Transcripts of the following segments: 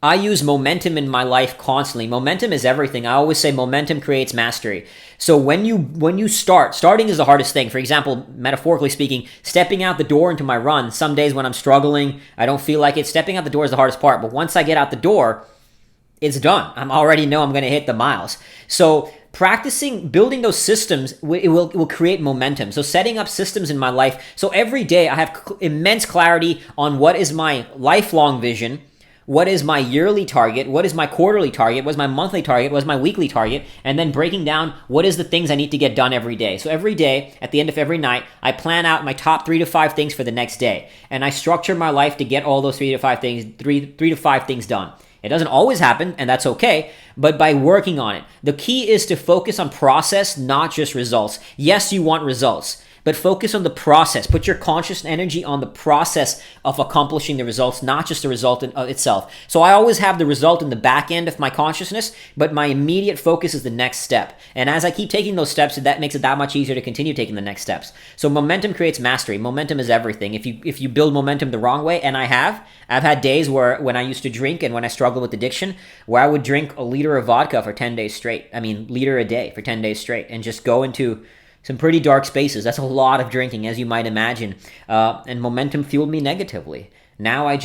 I use momentum in my life constantly. Momentum is everything. I always say momentum creates mastery. So when you starting is the hardest thing. For example, metaphorically speaking, stepping out the door into my run. Some days when I'm struggling, I don't feel like it. Stepping out the door is the hardest part. But once I get out the door, it's done. I already know I'm going to hit the miles. So practicing building those systems, it will create momentum. So setting up systems in my life. So every day I have immense clarity on what is my lifelong vision, what is my yearly target, what is my quarterly target, what is my monthly target, what is my weekly target, and then breaking down what is the things I need to get done every day. So every day, at the end of every night, I plan out my top 3 to 5 things for the next day, and I structure my life to get all those 3 to 5 things done. It doesn't always happen, and that's okay, but by working on it. The key is to focus on process, not just results. Yes, you want results, but focus on the process. Put your conscious energy on the process of accomplishing the results, not just the result in itself. So I always have the result in the back end of my consciousness, but my immediate focus is the next step. And as I keep taking those steps, that makes it that much easier to continue taking the next steps. So momentum creates mastery. Momentum is everything. If you build momentum the wrong way, and I've had days where when I used to drink and when I struggled with addiction, where I would drink a liter of vodka for 10 days straight. Liter a day for 10 days straight, and just go into some pretty dark spaces. That's a lot of drinking, as you might imagine. And momentum fueled me negatively. Now and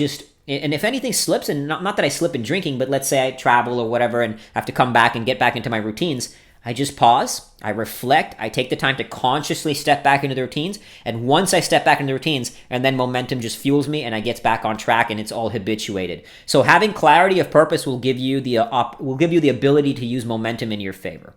if anything slips, and not that I slip in drinking, but let's say I travel or whatever and have to come back and get back into my routines, I just pause, I reflect, I take the time to consciously step back into the routines. And once I step back into the routines, and then momentum just fuels me and I get back on track and it's all habituated. So having clarity of purpose will give you the ability to use momentum in your favor.